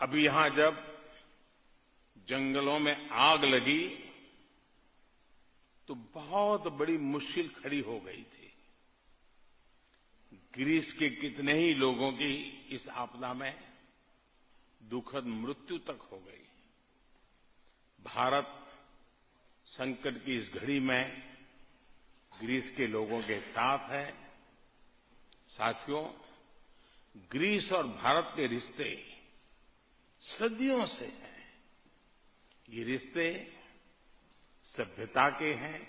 अभी यहां जब जंगलों में आग लगी तो बहुत बड़ी मुश्किल खड़ी हो गई थी। ग्रीस के कितने ही लोगों की इस आपदा में दुखद मृत्यु तक हो गई। भारत संकट की इस घड़ी में ग्रीस के लोगों के साथ है। साथियों, ग्रीस और भारत के रिश्ते सदियों से हैं। ये रिश्ते सभ्यता के हैं,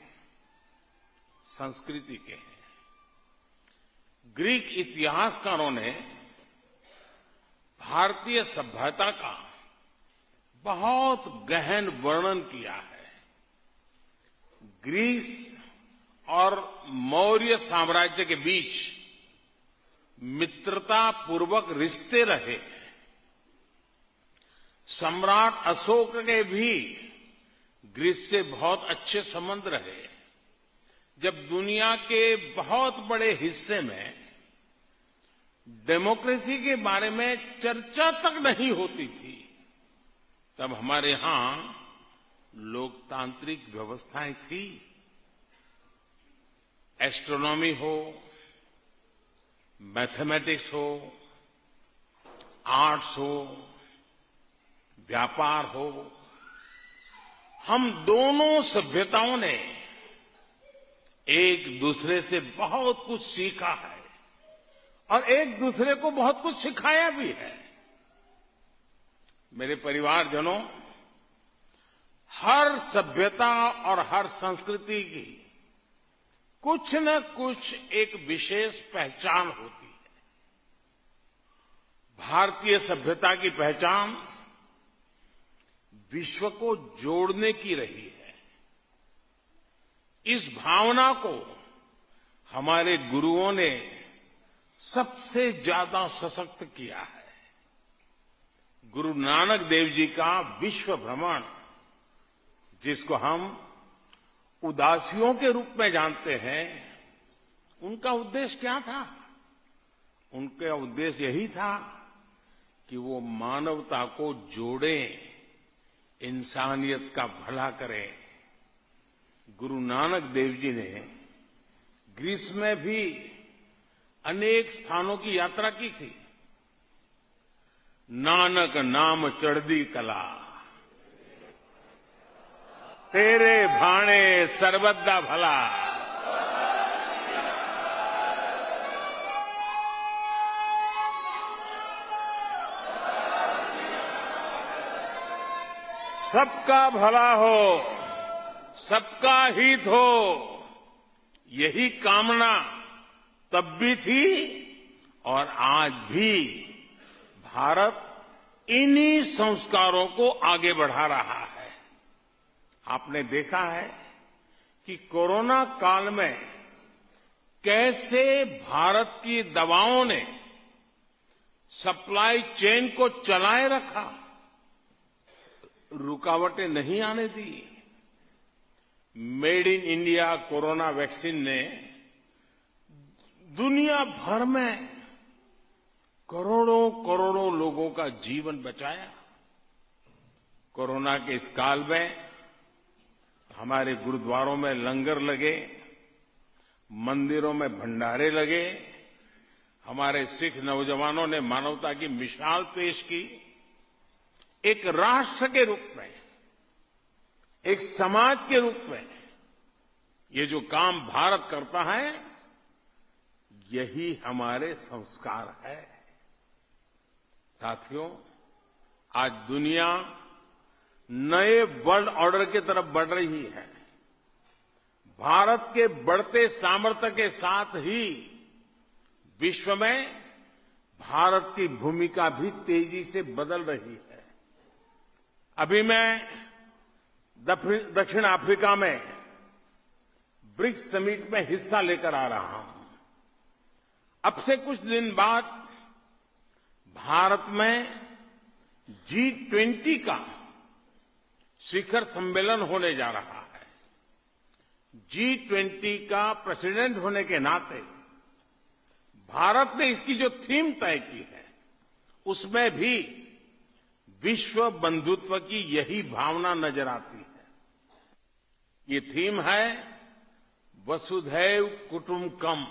संस्कृति के हैं। ग्रीक इतिहासकारों ने भारतीय सभ्यता का बहुत गहन वर्णन किया है। ग्रीस और मौर्य साम्राज्य के बीच मित्रतापूर्वक रिश्ते रहे। सम्राट अशोक के भी ग्रीस से बहुत अच्छे संबंध रहे। जब दुनिया के बहुत बड़े हिस्से में डेमोक्रेसी के बारे में चर्चा तक नहीं होती थी, तब हमारे यहां लोकतांत्रिक व्यवस्थाएं थी। एस्ट्रोनॉमी हो, मैथमेटिक्स हो, आर्ट्स हो, व्यापार हो, हम दोनों सभ्यताओं ने एक दूसरे से बहुत कुछ सीखा है और एक दूसरे को बहुत कुछ सिखाया भी है। मेरे परिवारजनों, हर सभ्यता और हर संस्कृति की कुछ न कुछ एक विशेष पहचान होती है। भारतीय सभ्यता की पहचान विश्व को जोड़ने की रही है। इस भावना को हमारे गुरुओं ने सबसे ज्यादा सशक्त किया है। गुरु नानक देव जी का विश्व भ्रमण, जिसको हम उदासियों के रूप में जानते हैं, उनका उद्देश्य क्या था? उनका उद्देश्य यही था कि वो मानवता को जोड़ें, इंसानियत का भला करें। गुरु नानक देव जी ने ग्रीस में भी अनेक स्थानों की यात्रा की थी। नानक नाम चढ़दी कला, तेरे भाणे सर्वदा भला। सबका भला हो, सबका हित हो, यही कामना तब भी थी और आज भी भारत इन्हीं संस्कारों को आगे बढ़ा रहा है। आपने देखा है कि कोरोना काल में कैसे भारत की दवाओं ने सप्लाई चेन को चलाए रखा, रुकावटें नहीं आने दी। Made in India corona vaccine ने दुनिया भर में करोड़ों करोड़ों लोगों का जीवन बचाया। कोरोना के इस काल में हमारे गुरुद्वारों में लंगर लगे, मंदिरों में भंडारे लगे, हमारे सिख नौजवानों ने मानवता की मिसाल पेश की। एक राष्ट्र के रूप में, एक समाज के रूप में ये जो काम भारत करता है, यही हमारे संस्कार है। साथियों, आज दुनिया नए वर्ल्ड ऑर्डर की तरफ बढ़ रही है। भारत के बढ़ते सामर्थ्य के साथ ही विश्व में भारत की भूमिका भी तेजी से बदल रही है। अभी मैं दक्षिण अफ्रीका में ब्रिक्स समिट में हिस्सा लेकर आ रहा हूं। अब से कुछ दिन बाद भारत में G20 का शिखर सम्मेलन होने जा रहा है। G20 का प्रेसिडेंट होने के नाते भारत ने इसकी जो थीम तय की है, उसमें भी विश्व बंधुत्व की यही भावना नजर आती है। ये थीम है वसुधैव कुटुंबकम,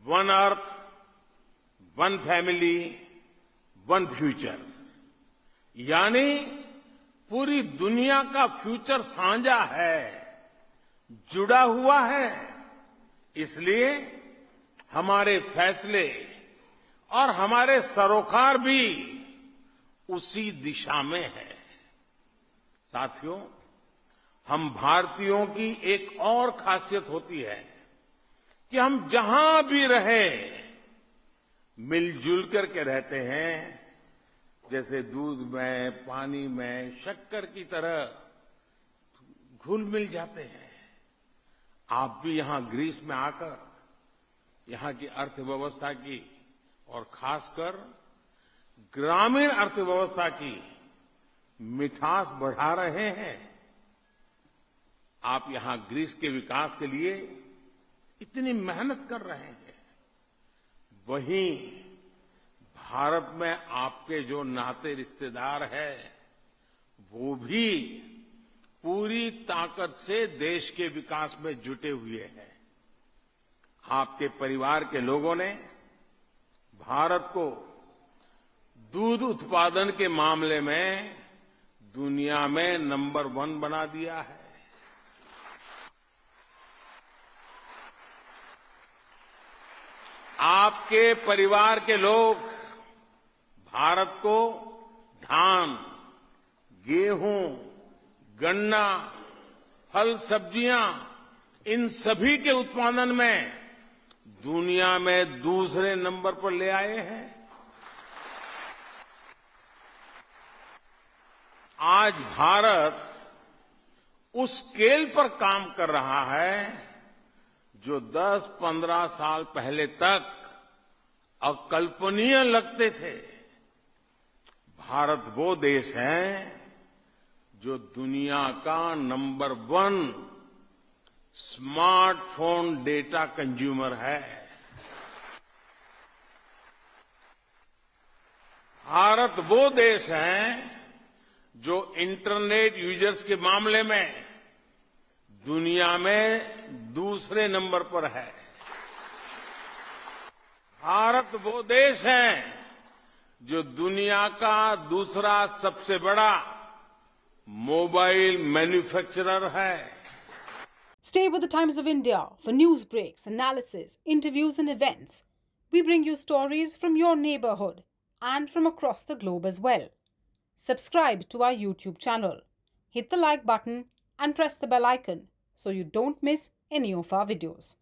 one earth, one family, one future. यानी पूरी दुनिया का फ्यूचर साझा है, जुड़ा हुआ है। इसलिए हमारे फैसले और हमारे सरोकार भी उसी दिशा में है। साथियों, हम भारतीयों की एक और खासियत होती है कि हम जहां भी रहे मिलजुल करके रहते हैं, जैसे दूध में, पानी में, शक्कर की तरह घुल मिल जाते हैं। आप भी यहां ग्रीस में आकर यहां की अर्थव्यवस्था की और खासकर ग्रामीण अर्थव्यवस्था की मिठास बढ़ा रहे हैं। आप यहां ग्रीस के विकास के लिए इतनी मेहनत कर रहे हैं, वहीं भारत में आपके जो नाते रिश्तेदार हैं, वो भी पूरी ताकत से देश के विकास में जुटे हुए हैं। आपके परिवार के लोगों ने भारत को दूध उत्पादन के मामले में दुनिया में नंबर 1 बना दिया है। आपके परिवार के लोग भारत को धान, गेहूं, गन्ना, फल, सब्जियां, इन सभी के उत्पादन में दुनिया में दूसरे नंबर पर ले आए हैं। आज भारत उस स्केल पर काम कर रहा है जो 10-15 साल पहले तक अकल्पनीय लगते थे। भारत वो देश है जो दुनिया का नंबर 1 स्मार्टफोन डेटा कंज्यूमर है। भारत वो देश है जो इंटरनेट यूजर्स के मामले में दुनिया में दूसरे नंबर पर है। भारत वो देश है जो दुनिया का दूसरा सबसे बड़ा मोबाइल मैन्युफैक्चरर है। Stay with the Times of India for news breaks, analysis, interviews and events. We bring you stories from your neighborhood and from across the globe as well. Subscribe to our YouTube channel. Hit the like button and press the bell icon so you don't miss any of our videos.